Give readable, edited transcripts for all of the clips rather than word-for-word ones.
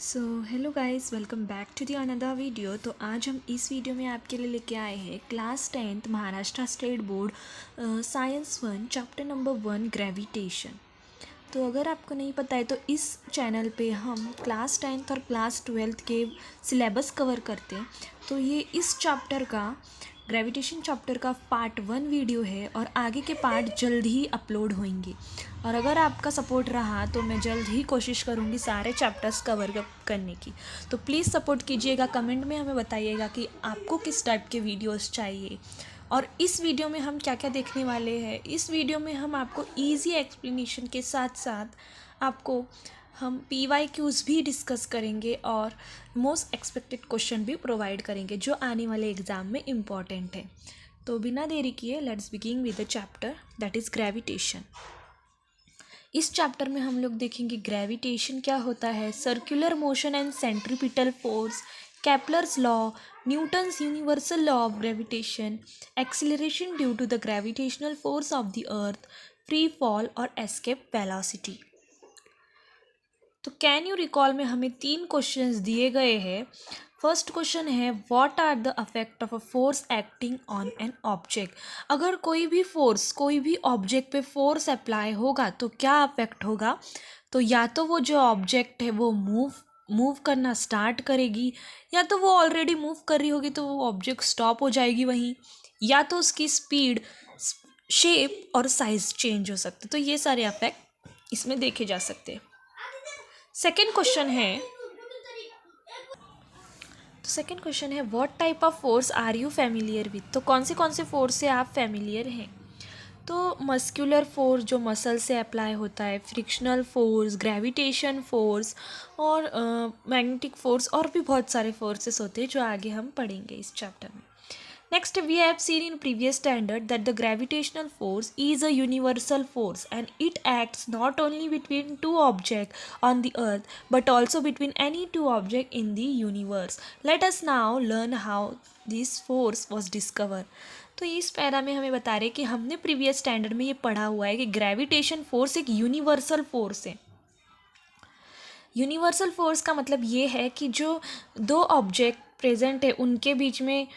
So hello guys, welcome back to the another video. तो आज हम इस वीडियो में आपके लिए लेके आए हैं class 10th Maharashtra state board science 1 chapter number 1 gravitation. तो अगर आपको नहीं पता है तो इस चैनल पे हम क्लास 10th और क्लास 12th के सिलेबस कवर करते हैं। तो ये इस चैप्टर का ग्रेविटेशन चैप्टर का पार्ट 1 वीडियो है और आगे के पार्ट जल्द ही अपलोड होंगे। और अगर आपका सपोर्ट रहा तो मैं जल्द ही कोशिश करूँगी सारे चैप्टर्स कवर करने की। तो प्लीज़ सपोर्ट कीजिएगा, कमेंट में हमें बताइएगा कि आपको किस टाइप के वीडियोस चाहिए और इस वीडियो में हम क्या क्या देखने वाले हैं। इस वीडियो में हम आपको इजी एक्सप्लेनेशन के साथ साथ आपको हम PYQs भी डिस्कस करेंगे और मोस्ट एक्सपेक्टेड क्वेश्चन भी प्रोवाइड करेंगे जो आने वाले एग्ज़ाम में इम्पॉर्टेंट है। तो बिना देरी किए let's begin with the chapter that is gravitation. इस चैप्टर में हम लोग देखेंगे ग्रेविटेशन क्या होता है, circular motion and centripetal force, Kepler's law, Newton's universal law of gravitation, acceleration due to the gravitational force of the earth, free fall और escape velocity. तो कैन यू रिकॉल में हमें 3 क्वेश्चंस दिए गए हैं। फर्स्ट क्वेश्चन है what are the effect of a force acting on an object. अगर कोई भी फोर्स कोई भी ऑब्जेक्ट पे फोर्स अप्लाई होगा तो क्या इफेक्ट होगा। तो या तो वो जो ऑब्जेक्ट है वो मूव करना स्टार्ट करेगी, या तो वो ऑलरेडी मूव कर रही होगी तो वो ऑब्जेक्ट स्टॉप हो जाएगी वहीं, या तो उसकी स्पीड, शेप और साइज चेंज हो सकते। तो ये सारे इफेक्ट इसमें देखे जा सकते हैं। सेकेंड क्वेश्चन है what type of force are you familiar with. तो कौन से फोर्स से आप फैमिलियर हैं। तो मस्कुलर फोर्स जो मसल से अप्लाई होता है, फ्रिक्शनल फोर्स, ग्रेविटेशन फोर्स और मैग्नेटिक फोर्स और भी बहुत सारे फोर्सेस होते हैं जो आगे हम पढ़ेंगे इस चैप्टर में। Next, we have seen in previous standard that the gravitational force is a universal force and it acts not only between two objects on the earth but also between any two objects in the universe. Let us now learn how this force was discovered. तो इस para में हमें बता रहे कि हमने previous standard में ये पढ़ा हुआ है कि ग्रेविटेशन फोर्स एक यूनिवर्सल फोर्स है। यूनिवर्सल फोर्स का मतलब ये है कि जो दो ऑब्जेक्ट प्रेजेंट है उनके बीच में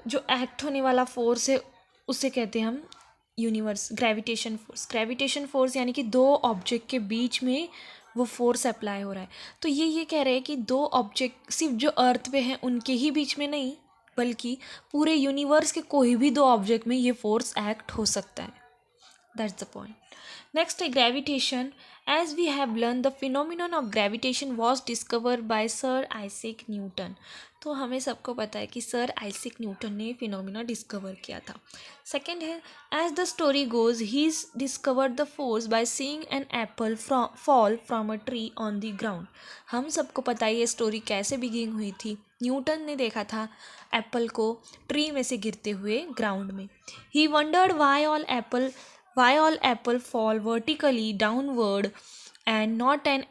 जो एक्ट होने वाला फोर्स है उसे कहते हैं हम ग्रेविटेशन फोर्स यानी कि दो ऑब्जेक्ट के बीच में वो फोर्स अप्लाई हो रहा है। तो ये कह रहे हैं कि दो ऑब्जेक्ट सिर्फ जो अर्थ पे हैं उनके ही बीच में नहीं बल्कि पूरे यूनिवर्स के कोई भी दो ऑब्जेक्ट में ये फोर्स एक्ट हो सकता है। That's the point. नेक्स्ट है gravitation. As we have learned, the phenomenon of gravitation was discovered by Sir Isaac Newton. तो हमें सबको पता है कि सर आइजैक न्यूटन ने फिनोमिना डिस्कवर किया था। सेकेंड है as the story goes he discovered the force by seeing an apple fall from a tree on the ground. हम सबको पता है ये स्टोरी कैसे बिगिन हुई थी। न्यूटन ने देखा था एप्पल को ट्री में से गिरते हुए ग्राउंड में। ही wandered why all apple fall vertically downward and not an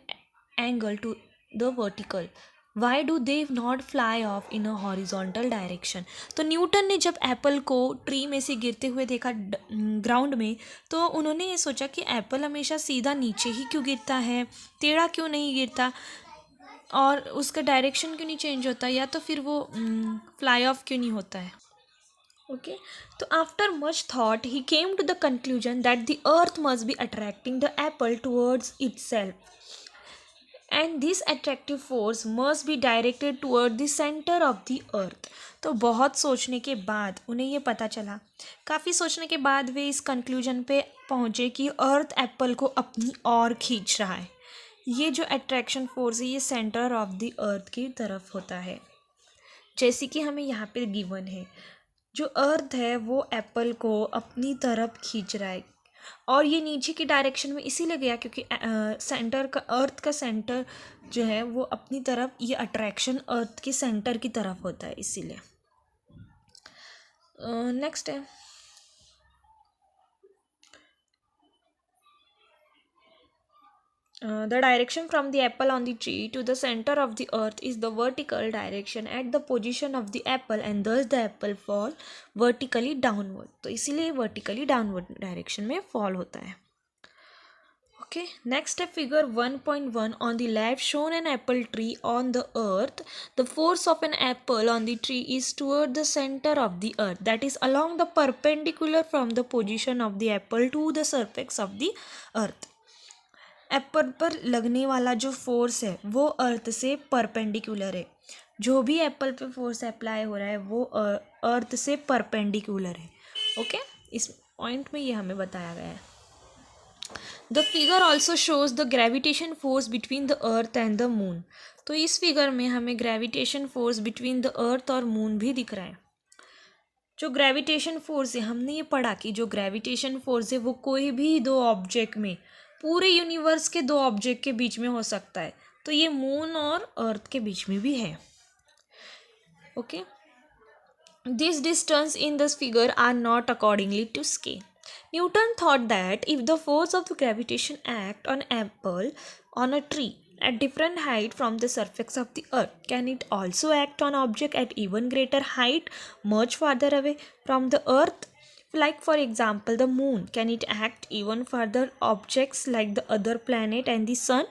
angle to the vertical. Why do they not fly off in a horizontal direction? तो न्यूटन ने जब एप्पल को ट्री में से गिरते हुए देखा ग्राउंड में तो उन्होंने ये सोचा कि एप्पल हमेशा सीधा नीचे ही क्यों गिरता है, टेढ़ा क्यों नहीं गिरता और उसका डायरेक्शन क्यों नहीं चेंज होता, या तो फिर वो फ्लाई ऑफ क्यों नहीं होता है। Okay, so after much thought, he came to the conclusion that the earth must be attracting the apple towards itself, and this attractive force must be directed toward the center of the earth. तो बहुत सोचने के बाद उन्हें ये पता चला, काफ़ी सोचने के बाद वे इस कंक्लूजन पे पहुँचे कि अर्थ एप्पल को अपनी ओर खींच रहा है। ये जो अट्रैक्शन फोर्स है ये सेंटर ऑफ द अर्थ की तरफ होता है, जैसे कि हमें यहाँ पे गिवन है। जो अर्थ है वो एप्पल को अपनी तरफ खींच रहा है और ये नीचे की डायरेक्शन में इसीलिए गया क्योंकि सेंटर का अर्थ का सेंटर जो है वो अपनी तरफ, ये अट्रैक्शन अर्थ के सेंटर की तरफ होता है इसीलिए। नेक्स्ट है the direction from the apple on the tree to the center of the earth is the vertical direction at the position of the apple and thus the apple fall vertically downward. तो इसीलिए vertically downward direction में fall होता है। Okay, next step, figure 1.1. On the left, shown an apple tree on the earth. The force of an apple on the tree is toward the center of the earth, that is along the perpendicular from the position of the apple to the surface of the earth. Apple पर लगने वाला जो force है वो अर्थ से perpendicular है. जो भी एप्पल पे फोर्स अप्लाई हो रहा है वो अर्थ से परपेंडिकुलर है. ओके, इस पॉइंट में ये हमें बताया गया है. The figure also shows the gravitation force between the earth and the moon. तो इस फिगर में हमें gravitation force between the earth और मून भी दिख रहा है. जो ग्रेविटेशन फोर्स है, हमने ये पढ़ा कि जो ग्रेविटेशन फोर्स है वो कोई भी दो ऑब्जेक्ट में, पूरे यूनिवर्स के दो ऑब्जेक्ट के बीच में हो सकता है. तो ये मून और अर्थ के बीच में भी है. Okay, this distance in this figure are not accordingly to scale. Newton thought that if the force of the gravitation act on apple on a tree at different height from the surface of the earth, can it also act on object at even greater height much farther away from the earth? Like for example the moon, can it act even further objects like the other planet and the sun?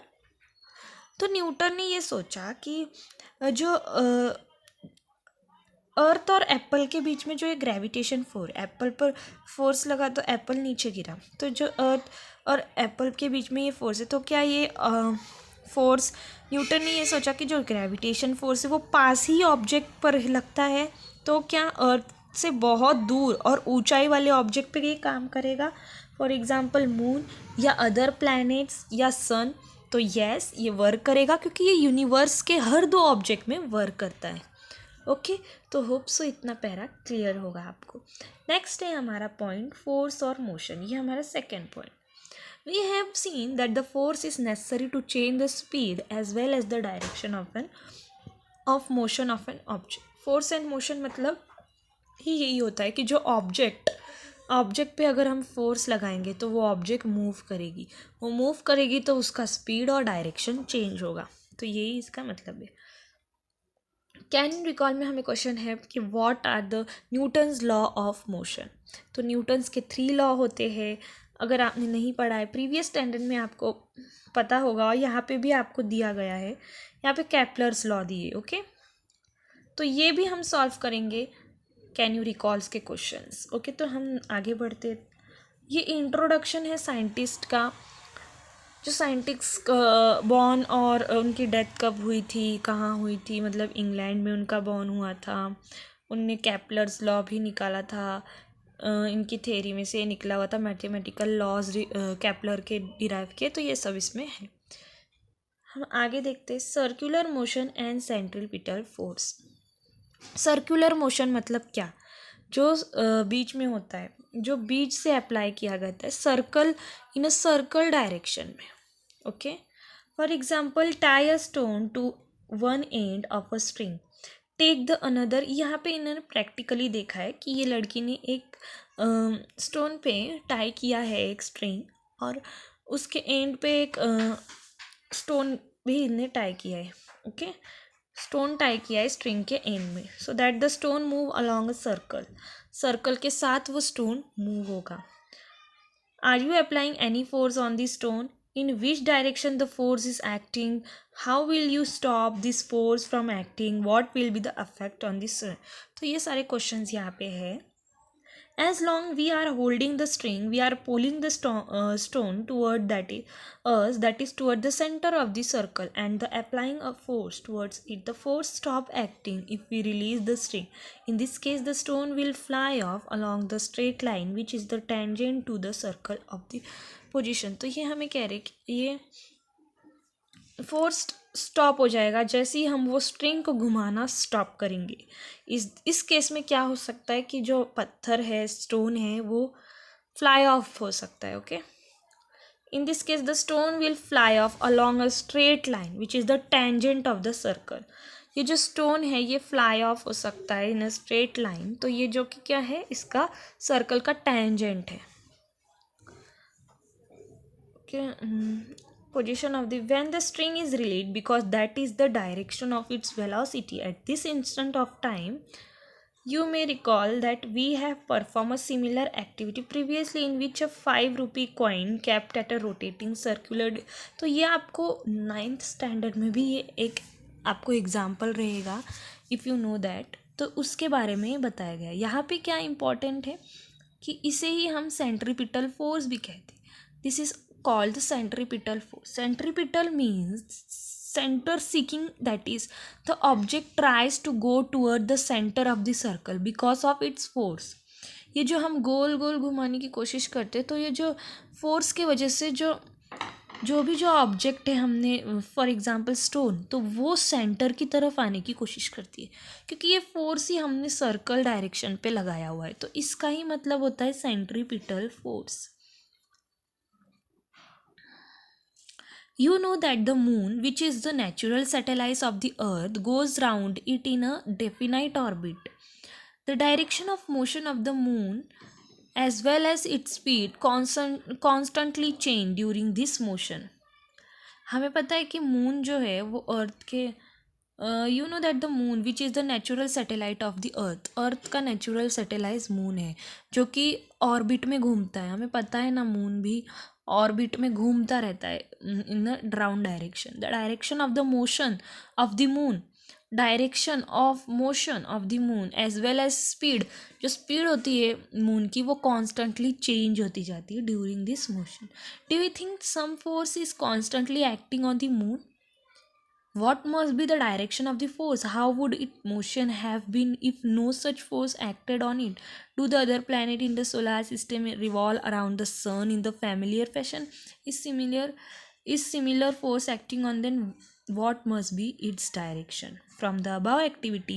तो Newton ने ये सोचा कि जो अर्थ और Apple के बीच में जो एक ग्रेविटेशन फोर्स, एप्पल पर फोर्स लगा तो एप्पल नीचे गिरा, तो जो अर्थ और एप्पल के बीच में ये फोर्स है, तो क्या ये फोर्स, न्यूटन ने ये सोचा कि जो ग्रेविटेशन फोर्स है वो पास ही ऑब्जेक्ट पर लगता है, तो क्या अर्थ से बहुत दूर और ऊंचाई वाले ऑब्जेक्ट पे ये काम करेगा, फॉर एग्जांपल मून या अदर प्लैनेट्स या सन. तो यस, ये वर्क करेगा क्योंकि ये यूनिवर्स के हर दो ऑब्जेक्ट में वर्क करता है. ओके, तो होप सो इतना पैरा क्लियर होगा आपको. नेक्स्ट है हमारा पॉइंट फोर्स और मोशन. ये हमारा second point. We have seen that the force is necessary to change the speed as well as the direction of motion of an object. Force and motion मतलब ही यही होता है कि जो ऑब्जेक्ट पे अगर हम फोर्स लगाएंगे तो वो ऑब्जेक्ट मूव करेगी, वो मूव करेगी तो उसका स्पीड और डायरेक्शन चेंज होगा. तो यही इसका मतलब है. कैन रिकॉल में हमें क्वेश्चन है कि what are the Newton's law of motion. तो न्यूटन्स के 3 लॉ होते हैं. अगर आपने नहीं पढ़ा है, प्रीवियस स्टैंडर्ड में आपको पता होगा, और यहाँ पे भी आपको दिया गया है, यहाँ पे कैपलर्स लॉ दिए. ओके, तो ये भी हम सॉल्व करेंगे कैन यू रिकॉल्स के क्वेश्चंस. ओके, तो हम आगे बढ़ते. ये इंट्रोडक्शन है साइंटिस्ट का, जो साइंटिस्ट बॉर्न और उनकी डेथ कब हुई थी, कहाँ हुई थी, मतलब इंग्लैंड में उनका बॉर्न हुआ था. उनने कैपलर्स लॉ भी निकाला था, इनकी थ्योरी में से निकला हुआ था, मैथमेटिकल लॉज कैपलर के डिराइव के. तो ये सब इसमें है. हम आगे देखते हैं circular motion and centripetal force. Circular motion मतलब क्या, जो बीच में होता है, जो बीच से अप्लाई किया जाता है, circle in a circle direction में. Okay, for example tie a stone to one end of a string, take the another. यहाँ पे इन्होंने प्रैक्टिकली देखा है कि ये लड़की ने एक स्टोन पे टाई किया है एक स्ट्रिंग, और उसके एंड पे एक स्टोन भी इन्हें टाई किया है. ओके, स्टोन टाई किया है स्ट्रिंग के एंड में, so that the stone move along a circle. Circle के साथ वो स्टोन मूव होगा. Are you applying any force on the stone, in which direction the force is acting, how will you stop this force from acting, what will be the effect on this. तो ये सारे questions यहाँ पे है. As long we are holding the string, we are pulling the stone toward that is toward the center of the circle, and the applying a force towards it. The force stop acting if we release the string. In this case, the stone will fly off along the straight line which is the tangent to the circle of the position. तो ये हमें कह रहे कि ये force stop हो जाएगा जैसे ही हम वो स्ट्रिंग को घुमाना स्टॉप करेंगे. इस केस में क्या हो सकता है कि जो पत्थर है, स्टोन है, वो फ्लाई ऑफ हो सकता है. Okay, in this case the stone will fly of along a straight line which is the tangent of the circle. ये जो स्टोन है ये फ्लाई ऑफ हो सकता है इन अ स्ट्रेट लाइन. तो ये जो कि क्या है, इसका सर्कल का टेंजेंट है. Position of the, when the string is released, because that is the direction of its velocity at this instant of time, You may recall that we have performed a similar activity previously in which a 5 rupee coin kept at a rotating circular तो ये आपको 9th standard में भी ये एक आपको example रहेगा if you know that, तो उसके बारे में बताया गया। यहाँ पे क्या इम्पोर्टेंट है कि इसे ही हम सेंट्रीपिटल फोर्स भी कहते हैं। This is called centripetal force. Centripetal means center seeking, that is the object tries to go toward the center of the circle because of its force। ये जो हम गोल गोल घुमाने की कोशिश करते हैं तो ये जो फोर्स के वजह से जो ऑब्जेक्ट है हमने फॉर एग्जांपल स्टोन, तो वो सेंटर की तरफ आने की कोशिश करती है क्योंकि ये फोर्स ही हमने सर्कल डायरेक्शन पे लगाया हुआ है, तो इसका ही मतलब होता है centripetal force. You know that the moon, which is the natural satellite of the earth, goes round it in a definite orbit. The direction of motion of the moon as well as its speed constantly change during this motion। हमें पता है कि moon जो है वो earth के you know that the moon which is the natural satellite of the earth, earth का natural satellite moon है जो कि ऑर्बिट में घूमता है। हमें पता है ना, मून भी ऑर्बिट में घूमता रहता है in the round direction. The direction of the motion of the moon, direction of motion of the moon as well as speed, जो स्पीड होती है मून की वो कॉन्स्टेंटली चेंज होती जाती है during this motion. Do you think some force is constantly acting on the moon? What must be the direction of the force? How would its motion have been if no such force acted on it? Do the other planets in the solar system revolve around the sun in the familiar fashion? Is similar force acting on them? What must be its direction? From the above activity,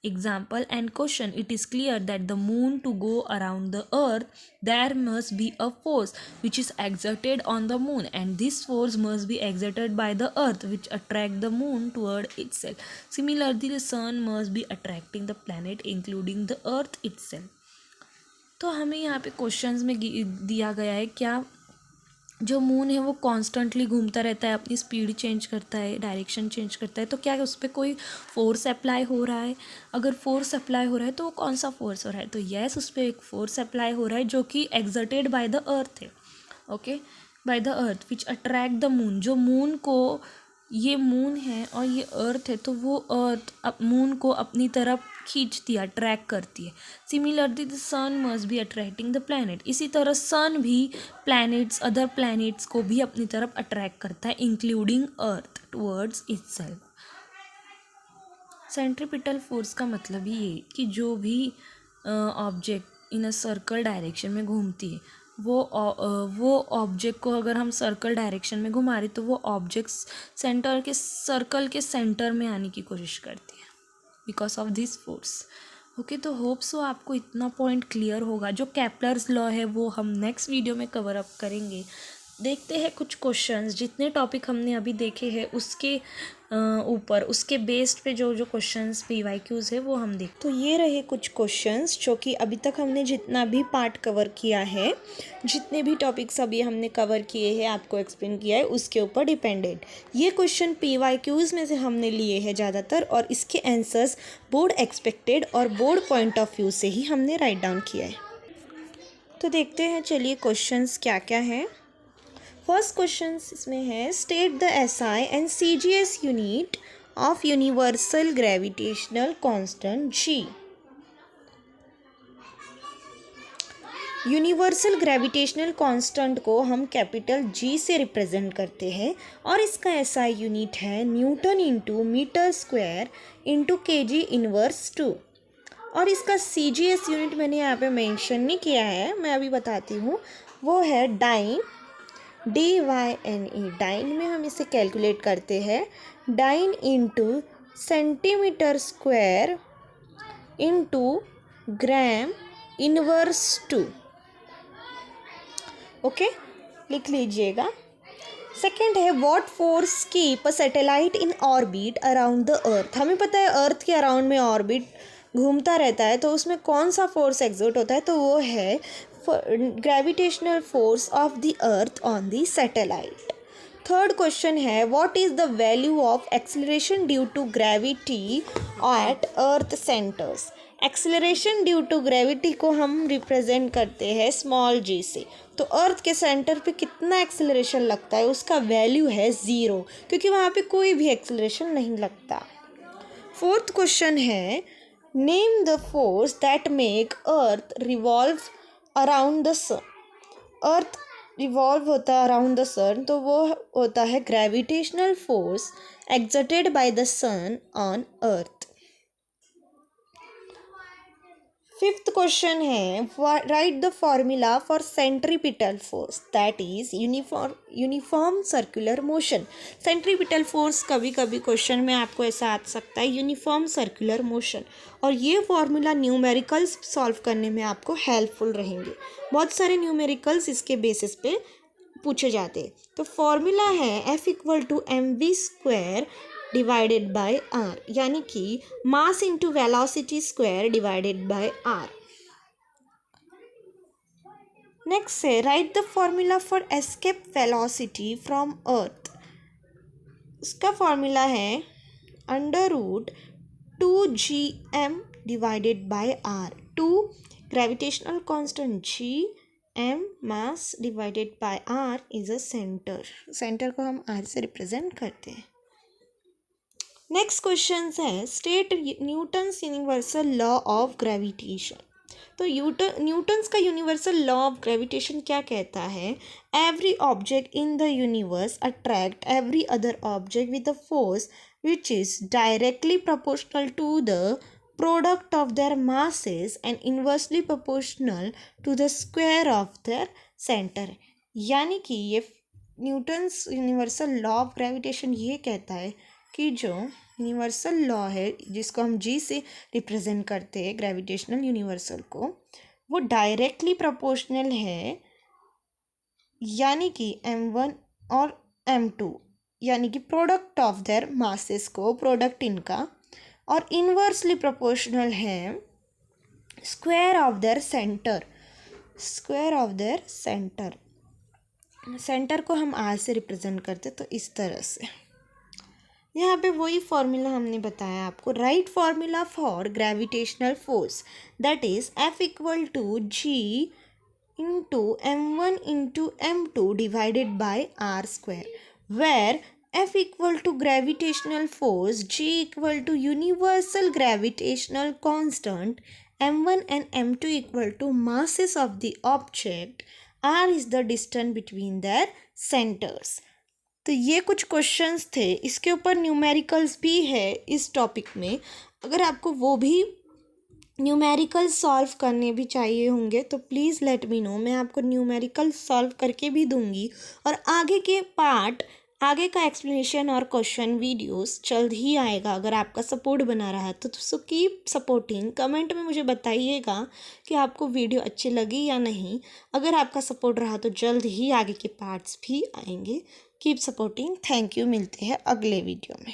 example and question, it is clear that the moon to go around the earth, there must be a force which is exerted on the moon, and this force must be exerted by the earth which attract the moon toward itself. Similarly, the sun must be attracting the planet including the earth itself। तो हमें यहाँ पे questions में दिया गया है क्या जो मून है वो कॉन्स्टेंटली घूमता रहता है, अपनी स्पीड चेंज करता है, डायरेक्शन चेंज करता है, तो क्या उस पर कोई फोर्स अप्लाई हो रहा है? अगर फोर्स अप्लाई हो रहा है तो वो कौन सा फोर्स हो रहा है? तो यस, उस पर एक फोर्स अप्लाई हो रहा है जो कि एक्सर्टेड बाय द अर्थ है। Okay, by the earth which attract the moon. जो मून को, ये मून है और ये अर्थ है, तो वो अर्थ मून को अपनी तरफ खींचती है, अट्रैक्ट करती है। Similarly the sun must be attracting the planet. इसी तरह सन भी प्लैनेट्स, अदर प्लैनेट्स को भी अपनी तरफ अट्रैक्ट करता है इंक्लूडिंग अर्थ टुवर्ड्स इटसेल्फ। सेंट्रीपिटल फोर्स का मतलब ही ये कि जो भी object in a circle direction में घूमती है वो ऑब्जेक्ट को अगर हम सर्कल डायरेक्शन में घुमा रहे तो वो ऑब्जेक्ट सेंटर के, सर्कल के सेंटर में आने की कोशिश करती है because of this force. Okay, तो होप सो आपको इतना पॉइंट क्लियर होगा। जो केपलर्स लॉ है वो हम नेक्स्ट वीडियो में कवर अप करेंगे। देखते हैं कुछ क्वेश्चंस, जितने टॉपिक हमने अभी देखे हैं उसके ऊपर, उसके बेस्ड पे जो जो क्वेश्चंस PYQs है वो हम देख। तो ये रहे कुछ क्वेश्चंस जो कि अभी तक हमने जितना भी पार्ट कवर किया है, जितने भी टॉपिक्स अभी हमने कवर किए हैं, आपको एक्सप्लेन किया है, उसके ऊपर डिपेंडेंट ये क्वेश्चन PYQs में से हमने लिए हैं ज़्यादातर, और इसके आंसर्स बोर्ड एक्सपेक्टेड और बोर्ड पॉइंट ऑफ व्यू से ही हमने राइट डाउन किया है। तो देखते हैं, चलिए क्वेश्चंस क्या क्या है। फर्स्ट क्वेश्चन इसमें है, state the SI and CGS unit of universal gravitational constant G। Universal gravitational constant को हम कैपिटल G से रिप्रेजेंट करते हैं और इसका SI यूनिट है newton into metre square into KG inverse 2। और इसका CGS यूनिट मैंने यहाँ पे मेंशन नहीं किया है, मैं अभी बताती हूँ, वो है डाइन, DYNE। डाइन में हम इसे कैलकुलेट करते हैं dyne into centimetre square into gram inverse 2। Okay, लिख लीजिएगा। सेकेंड है, what force keep a satellite in orbit around the earth. हमें पता है अर्थ के अराउंड में ऑर्बिट घूमता रहता है, तो उसमें कौन सा फोर्स एग्जर्ट होता है, तो वो है gravitational force of the earth on the satellite. Third question है, what is the value of acceleration due to gravity at earth centres. Acceleration due to gravity को हम रिप्रेजेंट करते हैं स्मॉल जी से। तो अर्थ के सेंटर पे कितना एक्सेलरेशन लगता है उसका वैल्यू है 0, क्योंकि वहाँ पे कोई भी एक्सेलरेशन नहीं लगता। फोर्थ क्वेश्चन है, name the force that make earth revolve around the sun. Earth revolve होता है अराउंड द सन, तो वो होता है gravitational force exerted by the sun on earth. Fifth question है, write the formula for centripetal force that is uniform circular motion. Centripetal force कभी कभी question में आपको ऐसा आ सकता है, यूनिफॉर्म सर्कुलर मोशन, और ये फॉर्मूला न्यूमेरिकल्स सॉल्व करने में आपको हेल्पफुल रहेंगे। बहुत सारे न्यूमेरिकल्स इसके बेसिस पे पूछे जाते हैं। तो फॉर्मूला है F=mv² डिवाइडेड बाय आर, यानी कि mass into velocity square divided by r. Next है, write the formula for escape velocity from earth. उसका फॉर्मूला है √2gm divided by r. 2 gravitational constant g, m mass divided by r is a centre. Centre को हम r से represent करते हैं। Next question है, state Newton's universal law of gravitation. तो Newton's का यूनिवर्सल लॉ ऑफ ग्रेविटेशन क्या कहता है? Every object in the universe attract every other object with a force which is directly proportional to the product of their masses and inversely proportional to the square of their centre. यानी कि ये Newton's universal law of gravitation ये कहता है कि जो universal law है जिसको हम जी से रिप्रेजेंट करते हैं ग्रेविटेशनल यूनिवर्सल को, वो डायरेक्टली प्रोपोर्शनल है, यानी कि m1 और m2 यानी कि प्रोडक्ट ऑफ देयर मासेस को, प्रोडक्ट इनका, और इन्वर्सली प्रोपोर्शनल है square of their centre. Square of their centre, centre को हम आर से रिप्रेजेंट करते, तो इस तरह से यहाँ पे वही फॉर्मूला हमने बताया आपको। Right formula for gravitational force that is F=g into m1 into m2 divided by r square, where F= gravitational force, g= universal gravitational constant, m1 and m2 masses of the object, r is the distance between their centers। तो ये कुछ questions थे, इसके ऊपर numericals भी है इस topic में। अगर आपको वो भी न्यूमेरिकल सॉल्व करने भी चाहिए होंगे तो प्लीज़ लेट मी नो, मैं आपको न्यूमेरिकल सॉल्व करके भी दूंगी। और आगे के पार्ट, आगे का एक्सप्लेनेशन और क्वेश्चन वीडियोस जल्द ही आएगा। अगर आपका सपोर्ट बना रहा है तो सो कीप सपोर्टिंग। कमेंट में मुझे बताइएगा कि आपको वीडियो अच्छी लगी या नहीं। अगर आपका सपोर्ट रहा तो जल्द ही आगे के पार्ट्स भी आएंगे। Keep supporting. Thank you. मिलते हैं अगले वीडियो में।